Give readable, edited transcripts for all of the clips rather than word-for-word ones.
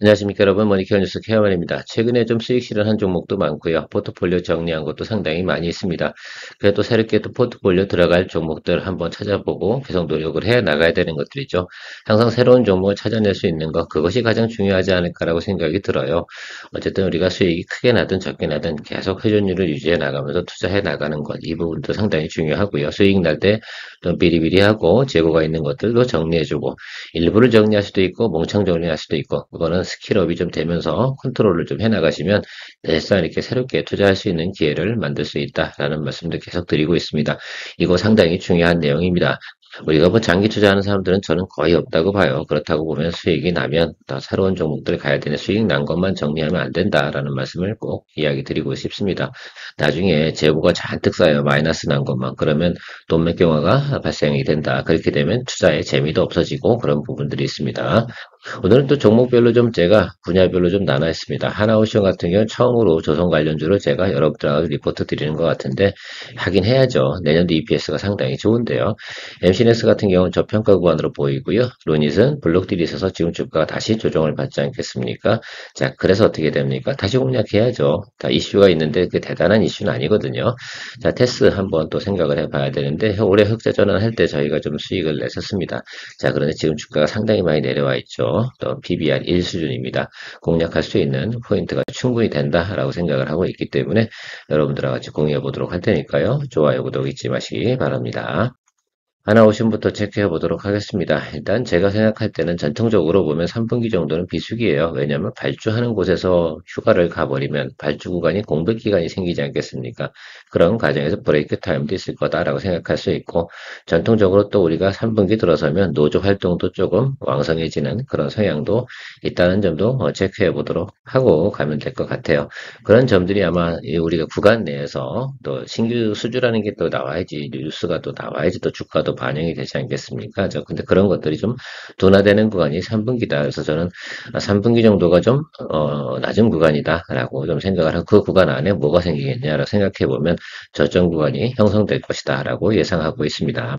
안녕하십니까 여러분, 머니케어 뉴스 케어만입니다. 최근에 좀 수익 실현한 종목도 많고요. 포트폴리오 정리한 것도 상당히 많이 있습니다. 그래도 새롭게 또 포트폴리오 들어갈 종목들 한번 찾아보고 계속 노력을 해 나가야 되는 것들이죠. 항상 새로운 종목을 찾아낼 수 있는 것, 그것이 가장 중요하지 않을까라고 생각이 들어요. 어쨌든 우리가 수익이 크게 나든 적게 나든 계속 회전율을 유지해 나가면서 투자해 나가는 것, 이 부분도 상당히 중요하고요. 수익 날 때 좀 비리비리하고 재고가 있는 것들도 정리해주고, 일부를 정리할 수도 있고 몽창 정리할 수도 있고, 그거는 스킬업이 좀 되면서 컨트롤을 좀 해나가시면 내일상 이렇게 새롭게 투자할 수 있는 기회를 만들 수 있다라는 말씀도 계속 드리고 있습니다. 이거 상당히 중요한 내용입니다. 우리가 뭐 장기 투자하는 사람들은 저는 거의 없다고 봐요. 그렇다고 보면 수익이 나면 더 새로운 종목들 가야 되는, 수익 난 것만 정리하면 안 된다라는 말씀을 꼭 이야기 드리고 싶습니다. 나중에 재고가 잔뜩 쌓여 마이너스 난 것만, 그러면 돈 맥경화가 발생이 된다. 그렇게 되면 투자의 재미도 없어지고 그런 부분들이 있습니다. 오늘은 또 종목별로 좀 제가 분야별로 좀 나눠있습니다. 하나오션 같은 경우는 처음으로 조선 관련주로 제가 여러분들하고 리포트 드리는 것 같은데, 하긴 해야죠. 내년도 EPS가 상당히 좋은데요. MCNS 같은 경우는 저평가 구간으로 보이고요. 루닛은 블록딜이 있어서 지금 주가가 다시 조정을 받지 않겠습니까? 자, 그래서 어떻게 됩니까? 다시 공략해야죠. 다 이슈가 있는데 그 대단한 이슈는 아니거든요. 자, 테스 한번 또 생각을 해봐야 되는데, 올해 흑자 전환할 때 저희가 좀 수익을 냈었습니다. 자, 그런데 지금 주가가 상당히 많이 내려와 있죠. 또 PBR 1 수준입니다. 공략할 수 있는 포인트가 충분히 된다라고 생각을 하고 있기 때문에 여러분들과 같이 공유해 보도록 할 테니까요. 좋아요, 구독 잊지 마시기 바랍니다. 하나 오션부터 체크해 보도록 하겠습니다. 일단 제가 생각할 때는 전통적으로 보면 3분기 정도는 비수기예요. 왜냐하면 발주하는 곳에서 휴가를 가버리면 발주 구간이 공백 기간이 생기지 않겠습니까? 그런 과정에서 브레이크 타임도 있을 거다라고 생각할 수 있고, 전통적으로 또 우리가 3분기 들어서면 노조 활동도 조금 왕성해지는 그런 성향도 있다는 점도 체크해 보도록 하고 가면 될 것 같아요. 그런 점들이 아마 우리가 구간 내에서 또 신규 수주라는 게 또 나와야지, 뉴스가 또 나와야지 또 주가도 반영이 되지 않겠습니까? 근데 그런 것들이 좀 둔화되는 구간이 3분기다. 그래서 저는 3분기 정도가 좀 낮은 구간이다라고 좀 생각을 하고, 그 구간 안에 뭐가 생기겠냐라고 생각해 보면 저점 구간이 형성될 것이다라고 예상하고 있습니다.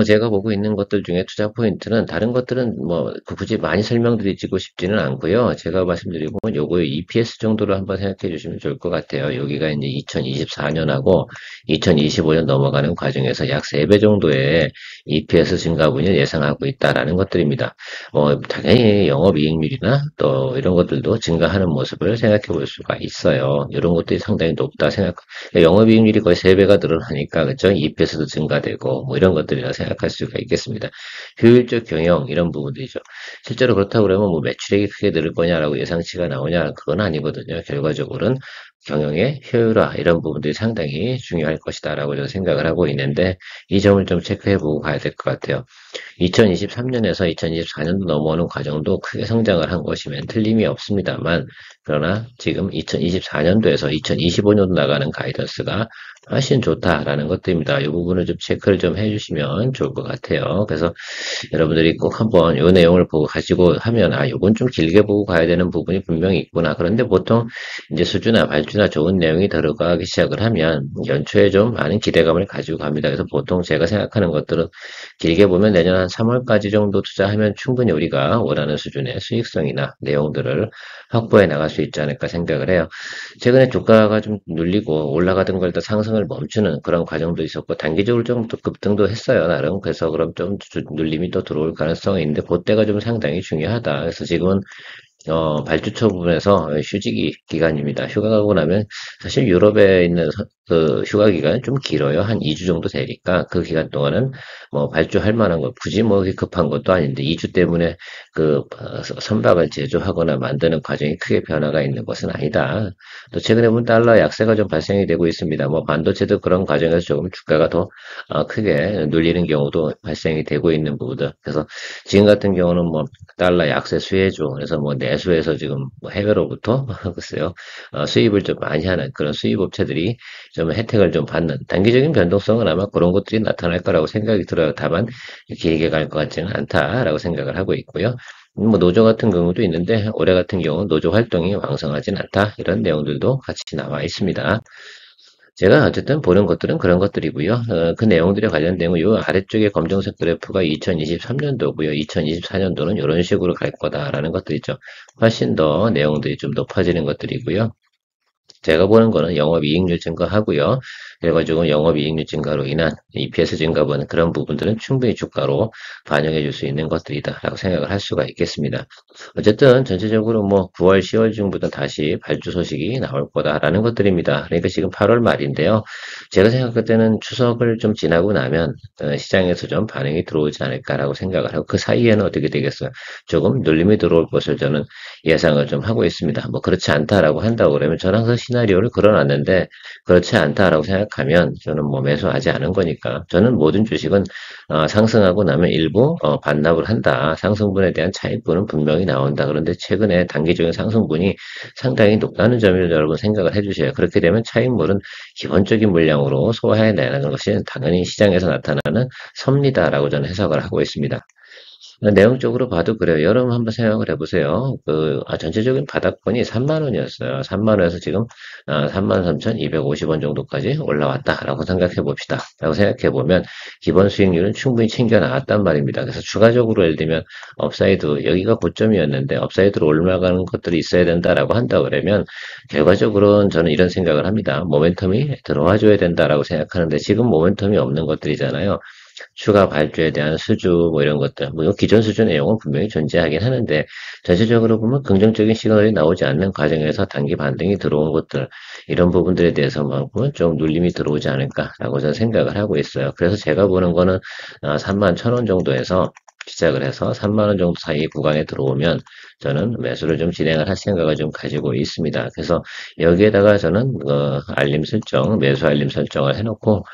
제가 보고 있는 것들 중에 투자 포인트는, 다른 것들은 뭐 굳이 많이 설명드리고 싶지는 않고요. 제가 말씀드리고 요거 EPS 정도로 한번 생각해 주시면 좋을 것 같아요. 여기가 이제 2024년하고 2025년 넘어가는 과정에서 약 3배 정도의 EPS 증가분을 예상하고 있다라는 것들입니다. 당연히 영업이익률이나 또 이런 것들도 증가하는 모습을 생각해 볼 수가 있어요. 이런 것들이 상당히 높다 영업이익률이 거의 3배가 늘어나니까, 그죠? EPS도 증가되고 뭐 이런 것들이라 생각할 수가 있겠습니다. 효율적 경영, 이런 부분들이죠. 실제로 그렇다고 그러면 뭐 매출액이 크게 늘을 거냐라고 예상치가 나오냐, 그건 아니거든요. 결과적으로는 경영의 효율화, 이런 부분들이 상당히 중요할 것이다라고 저는 생각을 하고 있는데, 이 점을 좀 체크해보고 가야 될 것 같아요. 2023년에서 2024년도 넘어오는 과정도 크게 성장을 한 것이면 틀림이 없습니다만, 그러나 지금 2024년도에서 2025년도 나가는 가이던스가 훨씬 좋다라는 것들입니다. 이 부분을 좀 체크를 좀 해주시면 좋을 것 같아요. 그래서 여러분들이 꼭 한번 이 내용을 보고 가지고 하면, 요건 좀 길게 보고 가야 되는 부분이 분명히 있구나. 그런데 보통 이제 수주나 발주나 좋은 내용이 들어가기 시작을 하면 연초에 좀 많은 기대감을 가지고 갑니다. 그래서 보통 제가 생각하는 것들은 길게 보면 내년 한 3월까지 정도 투자하면 충분히 우리가 원하는 수준의 수익성이나 내용들을 확보해 나갈 수 있지 않을까 생각을 해요. 최근에 주가가 좀 눌리고 올라가던 걸 더 상승을 멈추는 그런 과정도 있었고, 단기적으로 좀 급등도 했어요, 나름. 그래서 그럼 좀 눌림이 또 들어올 가능성이 있는데, 그때가 좀 상당히 중요하다. 그래서 지금은 발주처 부분에서 휴직 기간입니다. 휴가 가고 나면 사실 유럽에 있는 그 휴가 기간은 좀 길어요. 한 2주 정도 되니까 그 기간 동안은 뭐 발주할 만한 거, 굳이 뭐 급한 것도 아닌데 2주 때문에 그 선박을 제조하거나 만드는 과정이 크게 변화가 있는 것은 아니다. 또 최근에 보면 달러 약세가 좀 발생이 되고 있습니다. 뭐 반도체도 그런 과정에서 조금 주가가 더 크게 눌리는 경우도 발생이 되고 있는 부분들. 그래서 지금 같은 경우는 뭐 달러 약세 수혜주, 그래서 뭐 내수에서 지금 뭐 해외로부터 글쎄요, 수입을 좀 많이 하는 그런 수입 업체들이 좀 혜택을 좀 받는, 단기적인 변동성은 아마 그런 것들이 나타날 거라고 생각이 들어요. 다만 길게 갈 것 같지는 않다라고 생각을 하고 있고요. 뭐 노조 같은 경우도 있는데, 올해 같은 경우는 노조 활동이 왕성하진 않다, 이런 내용들도 같이 나와 있습니다. 제가 어쨌든 보는 것들은 그런 것들이고요. 그 내용들에 관련된 거, 요 아래쪽에 검정색 그래프가 2023년도고요. 2024년도는 이런 식으로 갈 거다라는 것들이죠. 훨씬 더 내용들이 좀 높아지는 것들이고요. 제가 보는 거는 영업이익률 증가하고요. 그래가지고 영업이익률 증가로 인한 EPS 증가 보는 그런 부분들은 충분히 주가로 반영해 줄 수 있는 것들이다라고 생각을 할 수가 있겠습니다. 어쨌든 전체적으로 뭐 9월, 10월 중부터 다시 발주 소식이 나올 거다라는 것들입니다. 그러니까 지금 8월 말인데요. 제가 생각할 때는 추석을 좀 지나고 나면 시장에서 좀 반응이 들어오지 않을까라고 생각을 하고 그 사이에는 어떻게 되겠어요? 조금 눌림이 들어올 것을 저는 예상을 좀 하고 있습니다. 뭐 그렇지 않다라고 한다고 그러면 저는 항상 시나리오를 걸어놨는데 그렇지 않다라고 생각하면 저는 뭐 매수하지 않은 거니까 저는 모든 주식은 상승하고 나면 일부 반납을 한다. 상승분에 대한 차익분은 분명히 나온다. 그런데 최근에 단기적인 상승분이 상당히 높다는 점을 여러분 생각을 해주셔야 그렇게 되면 차익물은 기본적인 물량으로 소화해내는 것이 당연히 시장에서 나타나는 섭리다라고 저는 해석을 하고 있습니다. 내용적으로 봐도 그래요. 여러분 한번 생각을 해보세요. 전체적인 바닥권이 3만 원이었어요. 3만 원에서 지금 33,250원 정도까지 올라왔다라고 생각해 봅시다. 라고 생각해 보면 기본 수익률은 충분히 챙겨 나갔단 말입니다. 그래서 추가적으로 예를 들면 업사이드 여기가 고점이었는데 업사이드로 올라가는 것들이 있어야 된다라고 한다 그러면 결과적으로는 저는 이런 생각을 합니다. 모멘텀이 들어와 줘야 된다라고 생각하는데 지금 모멘텀이 없는 것들이잖아요. 추가 발주에 대한 수주 뭐 이런 것들 뭐 기존 수주 내용은 분명히 존재하긴 하는데 전체적으로 보면 긍정적인 시그널이 나오지 않는 과정에서 단기 반등이 들어온 것들 이런 부분들에 대해서만큼은 좀 눌림이 들어오지 않을까라고 저는 생각을 하고 있어요. 그래서 제가 보는 거는 3만 1,000원 정도에서 시작을 해서 3만 원 정도 사이 구간에 들어오면 저는 매수를 좀 진행을 할 생각을 좀 가지고 있습니다. 그래서 여기에다가 저는 알림 설정, 매수 알림 설정을 해놓고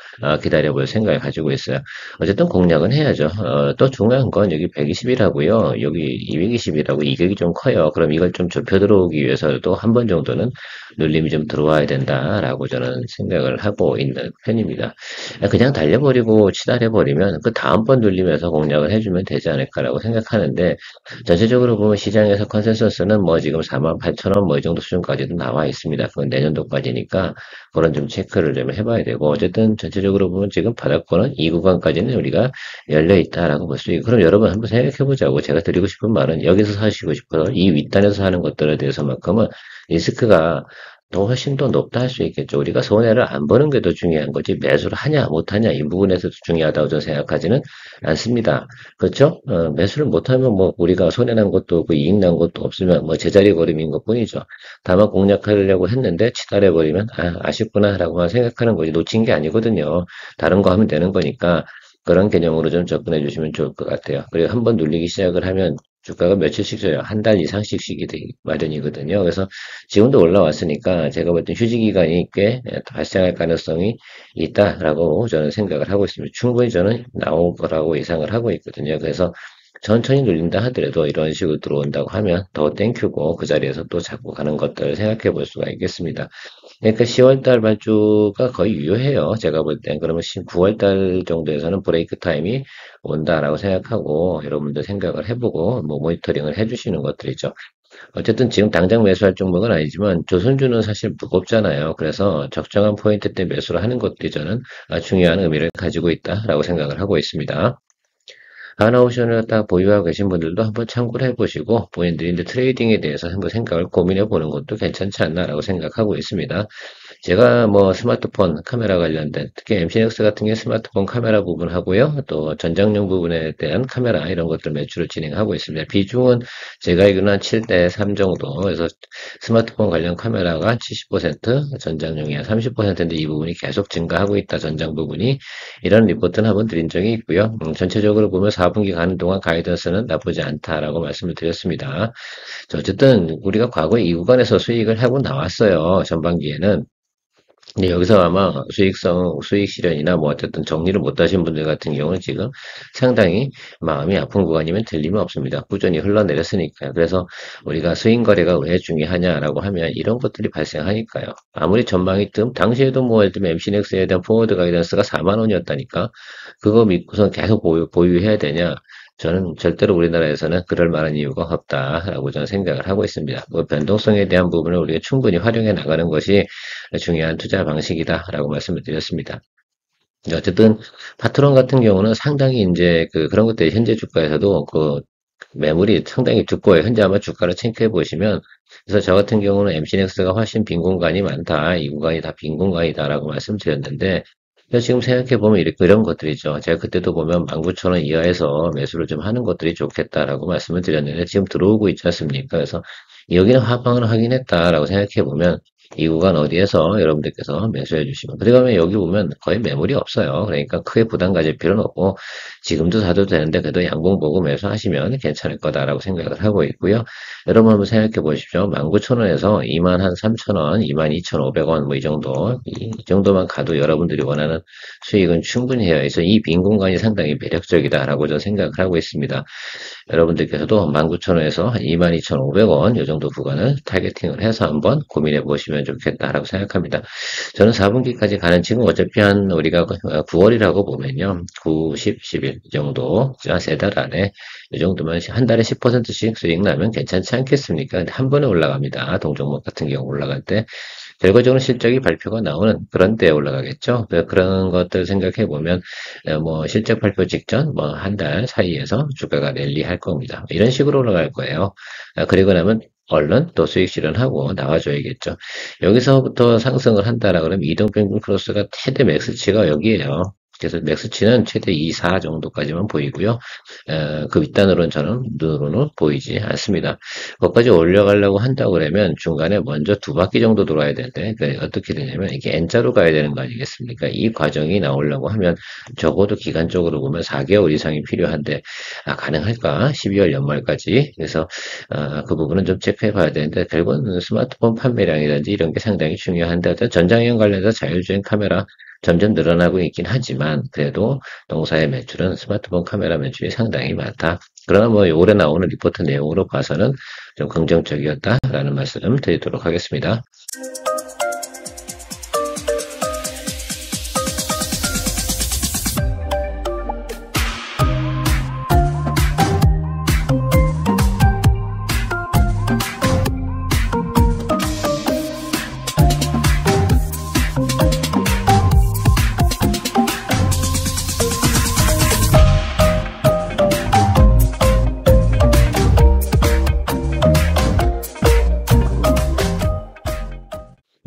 기다려볼 생각을 가지고 있어요. 어쨌든 공략은 해야죠. 또 중요한 건 여기 120이라고요. 여기 220이라고 이격이 좀 커요. 그럼 이걸 좀 좁혀 들어오기 위해서도 한 번 정도는 눌림이 좀 들어와야 된다라고 저는 생각을 하고 있는 편입니다. 그냥 달려버리고 치달해버리면 그 다음번 눌림에서 공략을 해주면 되지 않을까라고 생각하는데 전체적으로 보면 시장에서 컨센서스는 뭐 지금 48,000원 뭐 이 정도 수준까지도 나와 있습니다. 그건 내년도까지니까 그런 좀 체크를 좀 해봐야 되고 어쨌든 전체적으로 보면 지금 바닥권은 이 구간까지는 우리가 열려 있다라고 볼 수 있고 그럼 여러분 한번 생각해 보자고 제가 드리고 싶은 말은 여기서 사시고 싶어서 이 윗단에서 사는 것들에 대해서만큼은 리스크가 더 훨씬 더 높다 할 수 있겠죠. 우리가 손해를 안 보는 게 더 중요한 거지 매수를 하냐 못하냐 이 부분에서도 중요하다고 저는 생각하지는 않습니다. 그렇죠? 매수를 못하면 뭐 우리가 손해난 것도 없고 이익 난 것도 없으면 뭐 제자리 걸음인 것뿐이죠. 다만 공략하려고 했는데 치달해버리면 아쉽구나라고만 생각하는 거지 놓친 게 아니거든요. 다른 거 하면 되는 거니까 그런 개념으로 좀 접근해 주시면 좋을 것 같아요. 그리고 한번 눌리기 시작을 하면 주가가 며칠씩 져요. 한 달 이상씩 쉬게 되기 마련이거든요. 그래서 지금도 올라왔으니까 제가 볼 땐 휴지 기간이 꽤 발생할 가능성이 있다라고 저는 생각을 하고 있습니다. 충분히 저는 나올 거라고 예상을 하고 있거든요. 그래서 천천히 눌린다 하더라도 이런 식으로 들어온다고 하면 더 땡큐고 그 자리에서 또 잡고 가는 것들을 생각해 볼 수가 있겠습니다. 그러니까 10월달 발주가 거의 유효해요. 제가 볼 땐. 그러면 9월달 정도에서는 브레이크 타임이 온다라고 생각하고 여러분들 생각을 해보고 뭐 모니터링을 해주시는 것들이죠. 어쨌든 지금 당장 매수할 종목은 아니지만 조선주는 사실 무겁잖아요. 그래서 적정한 포인트 때 매수를 하는 것들이 저는 중요한 의미를 가지고 있다라고 생각을 하고 있습니다. 하나오션을 딱 보유하고 계신 분들도 한번 참고를 해보시고 본인들이 이제 트레이딩에 대해서 한번 생각을 고민해 보는 것도 괜찮지 않나라고 생각하고 있습니다. 제가 뭐 스마트폰 카메라 관련된 특히 MCNX 같은 게 스마트폰 카메라 부분 하고요. 또 전장용 부분에 대한 카메라 이런 것들 매출을 진행하고 있습니다. 비중은 제가 알기로는 한 7대 3 정도. 그래서 스마트폰 관련 카메라가 70%, 전장용이 한 30%인데 이 부분이 계속 증가하고 있다. 전장 부분이. 이런 리포트는 한번 드린 적이 있고요. 전체적으로 보면 4분기 가는 동안 가이던스는 나쁘지 않다라고 말씀을 드렸습니다. 어쨌든 우리가 과거에 이 구간에서 수익을 하고 나왔어요. 전반기에는. 근데 여기서 아마 수익 실현이나 뭐 어쨌든 정리를 못 하신 분들 같은 경우는 지금 상당히 마음이 아픈 구간이면 틀림없습니다. 꾸준히 흘러내렸으니까요. 그래서 우리가 수익 거래가 왜 중요하냐라고 하면 이런 것들이 발생하니까요. 아무리 전망이 당시에도 뭐 예를 들면 MC넥스에 대한 포워드 가이던스가 4만 원이었다니까 그거 믿고선 계속 보유해야 되냐? 저는 절대로 우리나라에서는 그럴 만한 이유가 없다라고 저는 생각을 하고 있습니다. 뭐 변동성에 대한 부분을 우리가 충분히 활용해 나가는 것이 중요한 투자 방식이다라고 말씀을 드렸습니다. 어쨌든 파트론 같은 경우는 상당히 이제 그런 것들이 현재 주가에서도 매물이 상당히 두꺼워요. 현재 한번 주가를 체크해 보시면 그래서 저 같은 경우는 MC넥스가 훨씬 빈 공간이 많다. 이 구간이 다 빈 공간이다라고 말씀드렸는데 그래서 지금 생각해 보면 이런 것들이죠. 제가 그때도 보면 19,000원 이하에서 매수를 좀 하는 것들이 좋겠다라고 말씀을 드렸는데 지금 들어오고 있지 않습니까? 그래서 여기는 하방을 하긴 했다라고 생각해 보면 이 구간 어디에서 여러분들께서 매수해 주시면 그다음에 여기 보면 거의 매물이 없어요. 그러니까 크게 부담 가질 필요는 없고 지금도 사도 되는데 그래도 양봉 보고 매수하시면 괜찮을 거다라고 생각을 하고 있고요. 여러분 한번 생각해 보십시오. 19,000원에서 23,000원, 22,500원 뭐 이 정도 이 정도만 가도 여러분들이 원하는 수익은 충분히 해요. 그래서 이 빈 공간이 상당히 매력적이다라고 저는 생각을 하고 있습니다. 여러분들께서도 19,000원에서 22,500원 이 정도 구간을 타겟팅을 해서 한번 고민해 보시면 좋겠다라고 생각합니다. 저는 4분기까지 가는 지금 어차피 한 우리가 9월이라고 보면요. 9, 10, 11 이 정도 세 달 안에 이 정도면 한 달에 10%씩 수익 나면 괜찮지 않겠습니까? 근데 한 번에 올라갑니다. 동종목 같은 경우 올라갈 때. 결과적으로 실적이 발표가 나오는 그런 때에 올라가겠죠. 그런 것들 생각해 보면 뭐 실적 발표 직전 뭐 한 달 사이에서 주가가 랠리할 겁니다. 이런 식으로 올라갈 거예요. 그리고 나면 얼른 또 수익 실현하고 나와줘야겠죠. 여기서부터 상승을 한다라 그러면 이동평균 크로스가 최대 맥스치가 여기에요. 그래서 맥스치는 최대 2, 4 정도까지만 보이고요. 그 윗단으로는 저는 눈으로는 보이지 않습니다. 거기까지 올려가려고 한다고 그러면 중간에 먼저 두 바퀴 정도 돌아야 되는데 어떻게 되냐면 이게 N자로 가야 되는 거 아니겠습니까? 이 과정이 나오려고 하면 적어도 기간적으로 보면 4개월 이상이 필요한데 가능할까? 12월 연말까지. 그래서 그 부분은 좀 체크해 봐야 되는데 결국은 스마트폰 판매량이라든지 이런 게 상당히 중요한데 전장형 관련해서 자율주행 카메라 점점 늘어나고 있긴 하지만 그래도 동사의 매출은 스마트폰 카메라 매출이 상당히 많다. 그러나 뭐 올해 나오는 리포트 내용으로 봐서는 좀 긍정적이었다라는 말씀 드리도록 하겠습니다.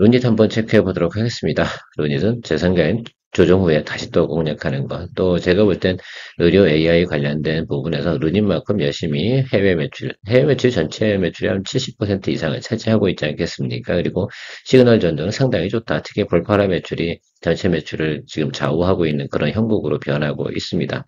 루닛 한번 체크해 보도록 하겠습니다. 루닛은 재상가인 조정 후에 다시 또 공략하는 것. 또 제가 볼 땐 의료 AI 관련된 부분에서 루닛만큼 열심히 해외 매출 전체 매출의 한 70% 이상을 차지하고 있지 않겠습니까? 그리고 시그널 전도는 상당히 좋다. 특히 볼파라 매출이 전체 매출을 지금 좌우하고 있는 그런 형국으로 변하고 있습니다.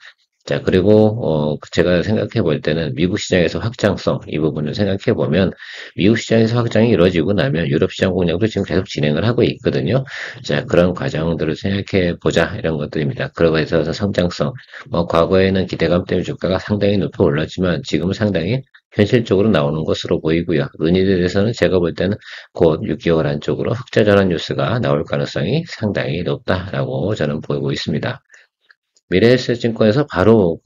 자, 그리고, 제가 생각해 볼 때는 미국 시장에서 확장성, 이 부분을 생각해 보면, 미국 시장에서 확장이 이루어지고 나면 유럽 시장 공략도 지금 계속 진행을 하고 있거든요. 자, 그런 과정들을 생각해 보자, 이런 것들입니다. 그러고 해서 성장성, 과거에는 기대감 때문에 주가가 상당히 높이 올랐지만, 지금은 상당히 현실적으로 나오는 것으로 보이고요. 루닛에 대해서는 제가 볼 때는 곧 6개월 안쪽으로 흑자 전환 뉴스가 나올 가능성이 상당히 높다라고 저는 보이고 있습니다. 미래에셋증권에서 바로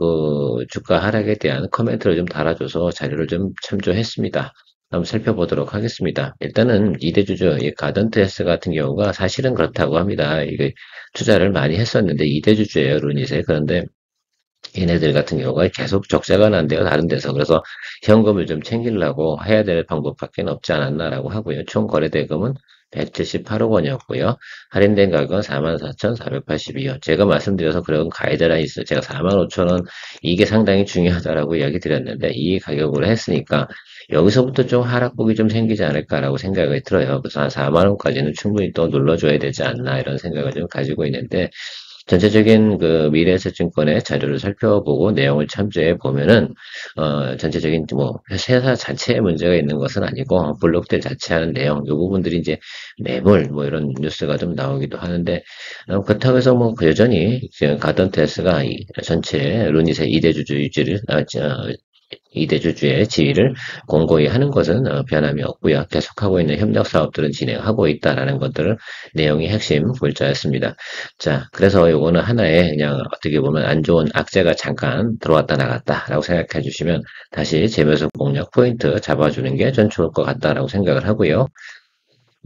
주가 하락에 대한 코멘트를 좀 달아줘서 자료를 좀 참조했습니다. 한번 살펴보도록 하겠습니다. 일단은 이대주주, 이 가던트에스 같은 경우가 사실은 그렇다고 합니다. 이게 투자를 많이 했었는데 이대주주예요, 루닛에. 그런데 얘네들 같은 경우가 계속 적자가 난대요, 다른 데서. 그래서 현금을 좀 챙기려고 해야 될 방법밖에 없지 않았나라고 하고요. 총 거래대금은 178억 원이었고요. 할인된 가격은 44,482원. 제가 말씀드려서 그런 가이드라인이 있어요. 제가 45,000원, 이게 상당히 중요하다라고 이야기 드렸는데, 이 가격으로 했으니까, 여기서부터 좀 하락폭이 좀 생기지 않을까라고 생각이 들어요. 그래서 한 4만원까지는 충분히 또 눌러줘야 되지 않나, 이런 생각을 좀 가지고 있는데, 전체적인 미래에셋증권의 자료를 살펴보고 내용을 참조해 보면은 전체적인 뭐 회사 자체에 문제가 있는 것은 아니고 블록들 자체 하는 내용 이 부분들이 이제 매물 뭐 이런 뉴스가 좀 나오기도 하는데 그렇다고 해서 뭐 여전히 가던테스가 전체 루닛의 2대 주주 유지를 이대주주의 지위를 공고히 하는 것은 변함이 없고요. 계속하고 있는 협력 사업들은 진행하고 있다라는 것들을 내용이 핵심 골자였습니다. 자, 그래서 요거는 하나의 그냥 어떻게 보면 안 좋은 악재가 잠깐 들어왔다 나갔다라고 생각해 주시면 다시 재매수 공략 포인트 잡아주는 게 전 좋을 것 같다라고 생각을 하고요.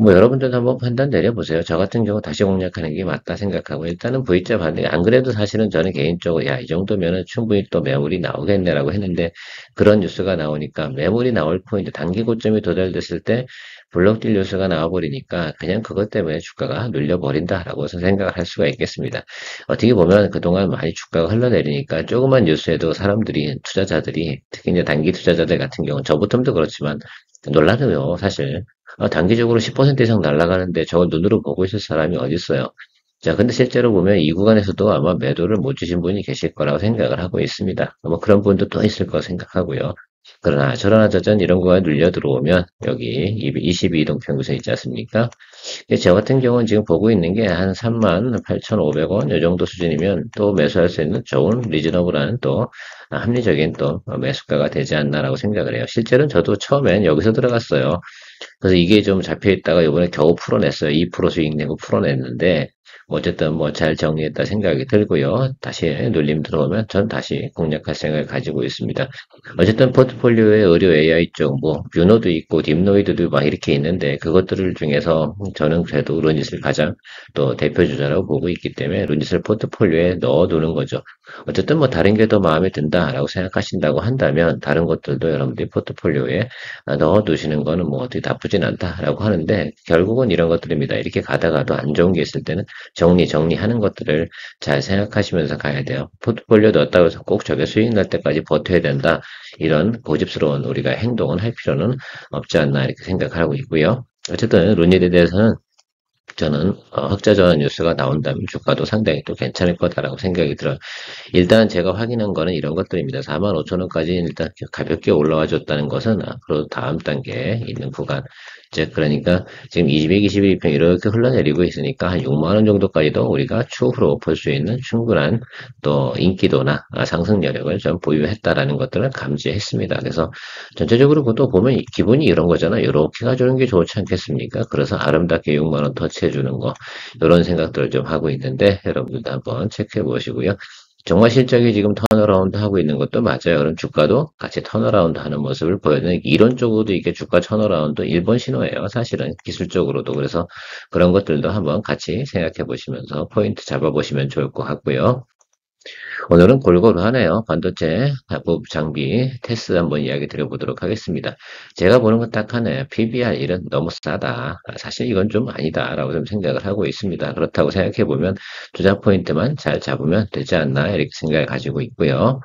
뭐 여러분들도 한번 판단 내려보세요. 저 같은 경우 다시 공략하는 게 맞다 생각하고 일단은 V자 반대. 안 그래도 사실은 저는 개인적으로 야, 이 정도면은 충분히 또 매물이 나오겠네라고 했는데 그런 뉴스가 나오니까 매물이 나올 포인트 단기 고점이 도달됐을 때 블록딜 뉴스가 나와버리니까 그냥 그것 때문에 주가가 눌려버린다라고 생각을 할 수가 있겠습니다. 어떻게 보면 그동안 많이 주가가 흘러내리니까 조그만 뉴스에도 사람들이 투자자들이 특히 이제 단기 투자자들 같은 경우 저부터도 그렇지만 놀라요 사실. 단기적으로 10% 이상 날아가는데 저걸 눈으로 보고 있을 사람이 어디 있어요? 자, 근데 실제로 보면 이 구간에서도 아마 매도를 못 주신 분이 계실 거라고 생각을 하고 있습니다. 뭐 그런 분도 또 있을 거 생각하고요. 그러나 저러나 저전 이런 거가 눌려 들어오면 여기 22이동 평균선 있지 않습니까? 저 같은 경우는 지금 보고 있는 게 한 38,500원 이 정도 수준이면 또 매수할 수 있는 좋은 리즈너블한 또 합리적인 또 매수가가 되지 않나라고 생각을 해요. 실제로는 저도 처음엔 여기서 들어갔어요. 그래서 이게 좀 잡혀 있다가 이번에 겨우 풀어냈어요. 2% 수익 내고 풀어냈는데 어쨌든 뭐 잘 정리했다 생각이 들고요. 다시 눌림 들어오면 전 다시 공략할 생각을 가지고 있습니다. 어쨌든 포트폴리오에 의료 AI 쪽, 뭐 뷰노도 있고 딥노이드도 막 이렇게 있는데 그것들을 중에서 저는 그래도 루닛을 가장 또 대표 주자라고 보고 있기 때문에 루닛을 포트폴리오에 넣어두는 거죠. 어쨌든 뭐 다른 게 더 마음에 든다라고 생각하신다고 한다면 다른 것들도 여러분들이 포트폴리오에 넣어두시는 거는 뭐 어떻게 나쁘진 않다라고 하는데 결국은 이런 것들입니다. 이렇게 가다가도 안 좋은 게 있을 때는 정리하는 것들을 잘 생각하시면서 가야 돼요. 포트폴리오 넣었다고 해서 꼭 저게 수익 날 때까지 버텨야 된다. 이런 고집스러운 우리가 행동은 할 필요는 없지 않나 이렇게 생각하고 있고요. 어쨌든 룬잇에 대해서는 저는 흑자 전환 뉴스가 나온다면 주가도 상당히 또 괜찮을 거다라고 생각이 들어요. 일단 제가 확인한 거는 이런 것들입니다. 45,000원까지 일단 가볍게 올라와 줬다는 것은 앞으로 다음 단계에 있는 구간. 즉, 그러니까 지금 221평 이렇게 흘러내리고 있으니까 한 6만 원 정도까지도 우리가 추후로 볼 수 있는 충분한 또 인기도나 상승 여력을 좀 보유했다라는 것들을 감지했습니다. 그래서 전체적으로 그것도 보면 기분이 이런 거잖아요. 이렇게 가주는 게 좋지 않겠습니까? 그래서 아름답게 6만 원 터치해주는 거 이런 생각들을 좀 하고 있는데 여러분들도 한번 체크해 보시고요. 정말 실적이 지금 턴어라운드 하고 있는 것도 맞아요. 그럼 주가도 같이 턴어라운드 하는 모습을 보여주는 이론적으로도 이게 주가 턴어라운드 일본 신호예요. 사실은 기술적으로도. 그래서 그런 것들도 한번 같이 생각해 보시면서 포인트 잡아 보시면 좋을 것 같고요. 오늘은 골고루 하네요. 반도체, 부 장비, 테스트 한번 이야기 드려보도록 하겠습니다. 제가 보는 건 딱 하나예요. PBR 1은 너무 싸다. 사실 이건 좀 아니다라고 좀 생각을 하고 있습니다. 그렇다고 생각해보면 투자 포인트만 잘 잡으면 되지 않나 이렇게 생각을 가지고 있고요.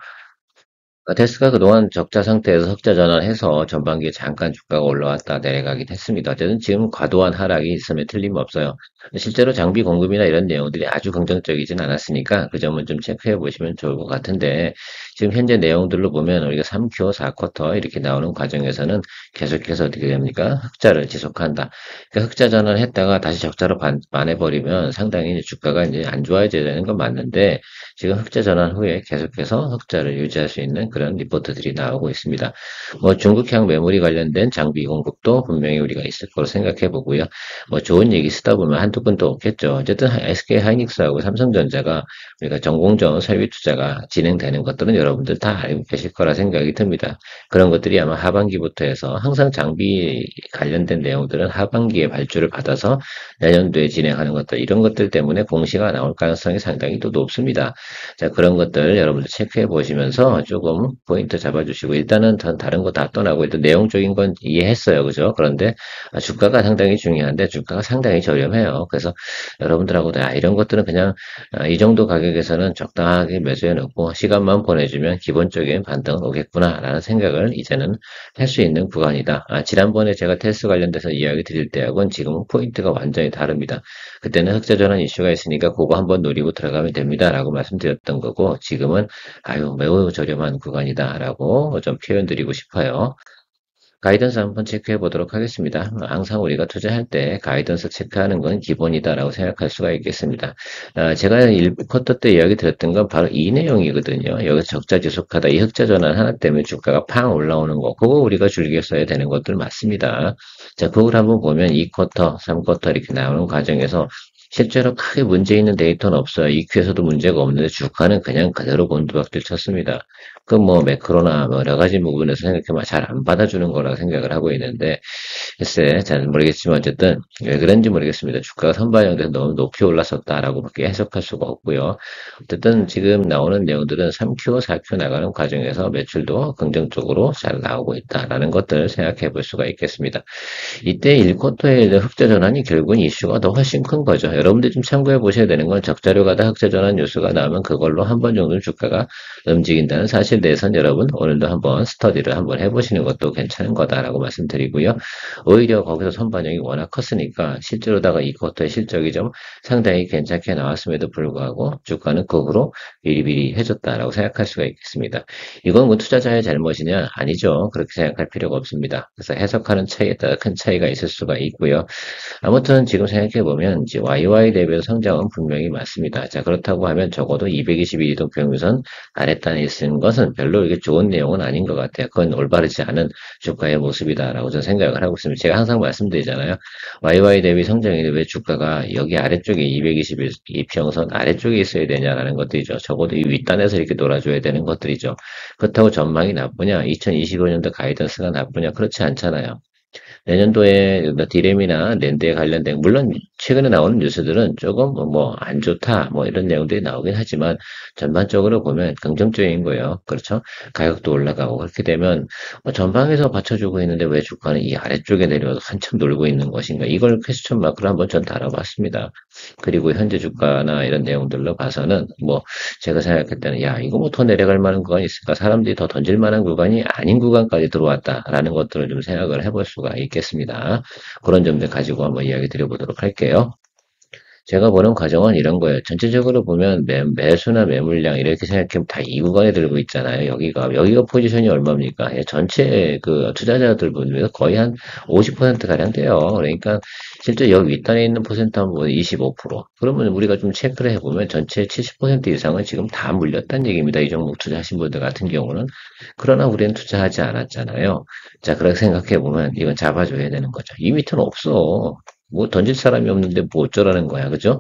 테스가 그동안 적자 상태에서 흑자 전환해서 전반기에 잠깐 주가가 올라왔다 내려가긴 했습니다. 어쨌든 지금 과도한 하락이 있으면 틀림없어요. 실제로 장비 공급이나 이런 내용들이 아주 긍정적이진 않았으니까 그 점은 좀 체크해 보시면 좋을 것 같은데 지금 현재 내용들로 보면 우리가 3Q, 4쿼터 이렇게 나오는 과정에서는 계속해서 어떻게 됩니까? 흑자를 지속한다. 그러니까 흑자 전환했다가 다시 적자로 반해버리면 상당히 이제 주가가 이제 안 좋아져야 되는 건 맞는데 지금 흑자 전환 후에 계속해서 흑자를 유지할 수 있는 그런 리포트들이 나오고 있습니다. 뭐 중국향 메모리 관련된 장비 공급도 분명히 우리가 있을 거로 생각해 보고요. 뭐 좋은 얘기 쓰다 보면 한두 건도 없겠죠. 어쨌든 SK 하이닉스하고 삼성전자가 우리가 전공정 설비 투자가 진행되는 것들은 여러분들 다 알고 계실 거라 생각이 듭니다. 그런 것들이 아마 하반기부터 해서 항상 장비 관련된 내용들은 하반기에 발주를 받아서 내년도에 진행하는 것들 이런 것들 때문에 공시가 나올 가능성이 상당히 또 높습니다. 자, 그런 것들 여러분들 체크해 보시면서 조금 포인트 잡아주시고, 일단은 전 다른 거 다 떠나고, 일단 내용적인 건 이해했어요. 그죠? 그런데 주가가 상당히 중요한데, 주가가 상당히 저렴해요. 그래서 여러분들하고도, 이런 것들은 그냥 이 정도 가격에서는 적당하게 매수해 놓고, 시간만 보내주면 기본적인 반등은 오겠구나라는 생각을 이제는 할 수 있는 구간이다. 지난번에 제가 테스트 관련돼서 이야기 드릴 때하고는 지금은 포인트가 완전히 다릅니다. 그때는 흑자전환 이슈가 있으니까 그거 한번 노리고 들어가면 됩니다라고 말씀드렸던 거고 지금은 아유 매우 저렴한 구간이다라고 좀 표현드리고 싶어요. 가이던스 한번 체크해 보도록 하겠습니다. 항상 우리가 투자할 때 가이던스 체크하는 건 기본이다라고 생각할 수가 있겠습니다. 제가 1쿼터 때 이야기 드렸던 건 바로 이 내용이거든요. 여기서 적자 지속하다 이 흑자 전환 하나 때문에 주가가 팡 올라오는 거, 그거 우리가 즐겨 써야 되는 것들 맞습니다. 자, 그걸 한번 보면 2쿼터, 3쿼터 이렇게 나오는 과정에서 실제로 크게 문제 있는 데이터는 없어요. EQ에서도 문제가 없는데 주가는 그냥 그대로 곤두박질 쳤습니다. 그 뭐 매크로나 뭐 여러 가지 부분에서 생각해보면 잘 안 받아주는 거라고 생각을 하고 있는데, 글쎄 잘 모르겠지만 어쨌든 왜 그런지 모르겠습니다. 주가가 선반영돼서 너무 높이 올랐었다라고밖에 해석할 수가 없고요. 어쨌든 지금 나오는 내용들은 3Q, 4Q 나가는 과정에서 매출도 긍정적으로 잘 나오고 있다라는 것들을 생각해 볼 수가 있겠습니다. 이때 1쿼터의 흑자 전환이 결국은 이슈가 더 훨씬 큰 거죠. 여러분들 좀 참고해 보셔야 되는 건 적자료 가다 흑자 전환 뉴스가 나오면 그걸로 한 번 정도는 주가가 움직인다는 사실에 대해서는 여러분 오늘도 한번 스터디를 한번 해보시는 것도 괜찮은 거다라고 말씀드리고요. 오히려 거기서 선반영이 워낙 컸으니까 실제로다가 2쿼터의 실적이 좀 상당히 괜찮게 나왔음에도 불구하고 주가는 극으로 비리비리 해줬다라고 생각할 수가 있겠습니다. 이건 뭐 투자자의 잘못이냐? 아니죠. 그렇게 생각할 필요가 없습니다. 그래서 해석하는 차이에 따라 큰 차이가 있을 수가 있고요. 아무튼 지금 생각해보면 이제 YY 대비해서 성장은 분명히 맞습니다. 자, 그렇다고 하면 적어도 221이동 평균선 아랫단에 있는 것은 별로 이게 좋은 내용은 아닌 것 같아요. 그건 올바르지 않은 주가의 모습이다라고 저는 생각을 하고 있습니다. 제가 항상 말씀드리잖아요. YY 대비 성장인데 왜 주가가 여기 아래쪽에 221이평선 아래쪽에 있어야 되냐라는 것들이죠. 적어도 이 윗단에서 이렇게 놀아줘야 되는 것들이죠. 그렇다고 전망이 나쁘냐? 2025년도 가이던스가 나쁘냐? 그렇지 않잖아요. 내년도에 디램이나 낸드에 관련된, 물론 최근에 나오는 뉴스들은 조금 뭐 안 좋다 뭐 이런 내용들이 나오긴 하지만 전반적으로 보면 긍정적인 거예요. 그렇죠? 가격도 올라가고 그렇게 되면 전방에서 받쳐주고 있는데 왜 주가는 이 아래쪽에 내려와서 한참 놀고 있는 것인가? 이걸 퀘스천 마크로 한번 전 달아봤습니다. 그리고 현재 주가나 이런 내용들로 봐서는 뭐 제가 생각할 때는 야 이거 뭐 더 내려갈 만한 구간이 있을까? 사람들이 더 던질 만한 구간이 아닌 구간까지 들어왔다라는 것들을 좀 생각을 해볼 수가 있겠습니다. 그런 점들 가지고 한번 이야기 드려보도록 할게요. 제가 보는 과정은 이런 거예요. 전체적으로 보면 매수나 매물량 이렇게 생각하면 다 이 구간에 들고 있잖아요. 여기가 포지션이 얼마입니까? 예, 전체 그 투자자들 분에서 거의 한 50% 가량 돼요. 그러니까 실제 여기 윗단에 있는 퍼센트 한번 25%. 그러면 우리가 좀 체크를 해보면 전체 70% 이상은 지금 다 물렸다는 얘기입니다. 이 종목 투자하신 분들 같은 경우는. 그러나 우리는 투자하지 않았잖아요. 자, 그렇게 생각해보면 이건 잡아줘야 되는 거죠. 이 밑은 없어. 뭐 던질 사람이 없는데 뭐 어쩌라는 거야, 그죠?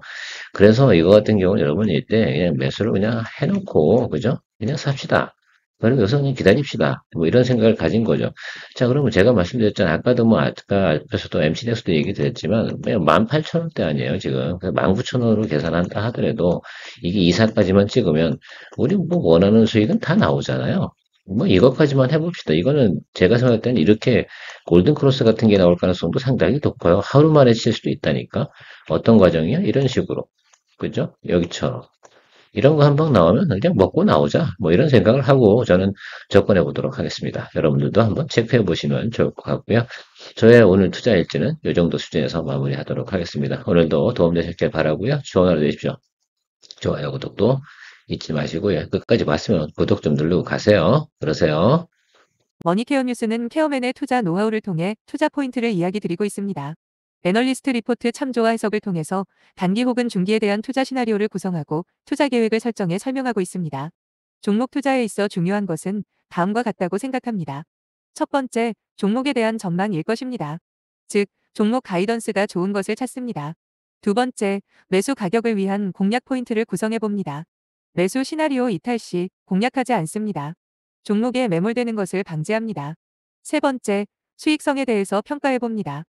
그래서 이거 같은 경우는 여러분 이때 그냥 매수를 그냥 해놓고, 그죠? 그냥 삽시다. 그리고 여기서 그냥 기다립시다. 뭐 이런 생각을 가진 거죠. 자, 그러면 제가 말씀드렸잖아요. 아까도 뭐 아까 앞에서도 MCD에서도 얘기 드렸지만 그냥 18,000원대 아니에요, 지금. 19,000원으로 계산한다 하더라도 이게 이사까지만 찍으면 우리 뭐 원하는 수익은 다 나오잖아요. 뭐 이것까지만 해봅시다. 이거는 제가 생각할 때는 이렇게 골든 크로스 같은 게 나올 가능성도 상당히 높아요. 하루 만에 칠 수도 있다니까. 어떤 과정이야? 이런 식으로. 그죠? 여기처럼. 이런 거 한 방 나오면 그냥 먹고 나오자. 뭐 이런 생각을 하고 저는 접근해 보도록 하겠습니다. 여러분들도 한번 체크해 보시면 좋을 것 같고요. 저의 오늘 투자 일지는 이 정도 수준에서 마무리하도록 하겠습니다. 오늘도 도움되셨길 바라고요. 좋은 하루 되십시오. 좋아요, 구독도 잊지 마시고요. 끝까지 봤으면 구독 좀 누르고 가세요. 그러세요. 머니케어 뉴스는 케어맨의 투자 노하우를 통해 투자 포인트를 이야기 드리고 있습니다. 애널리스트 리포트 참조와 해석을 통해서 단기 혹은 중기에 대한 투자 시나리오를 구성하고 투자 계획을 설정해 설명하고 있습니다. 종목 투자에 있어 중요한 것은 다음과 같다고 생각합니다. 첫 번째, 종목에 대한 전망일 것입니다. 즉, 종목 가이던스가 좋은 것을 찾습니다. 두 번째, 매수 가격을 위한 공략 포인트를 구성해 봅니다. 매수 시나리오 이탈 시 공략하지 않습니다. 종목에 매몰되는 것을 방지합니다. 세 번째, 수익성에 대해서 평가해 봅니다.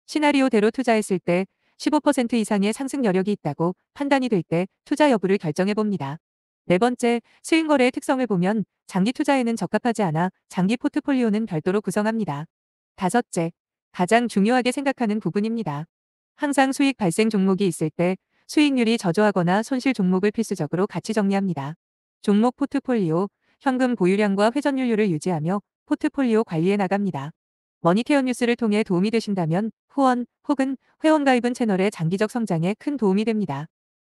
시나리오대로 투자했을 때 15% 이상의 상승 여력이 있다고 판단이 될 때 투자 여부를 결정해 봅니다. 네 번째, 스윙 거래의 특성을 보면 장기 투자에는 적합하지 않아 장기 포트폴리오는 별도로 구성합니다. 다섯째, 가장 중요하게 생각하는 부분입니다. 항상 수익 발생 종목이 있을 때 수익률이 저조하거나 손실 종목을 필수적으로 같이 정리합니다. 종목 포트폴리오, 현금 보유량과 회전율을 유지하며 포트폴리오 관리해 나갑니다. 머니케어 뉴스를 통해 도움이 되신다면 후원 혹은 회원가입은 채널의 장기적 성장에 큰 도움이 됩니다.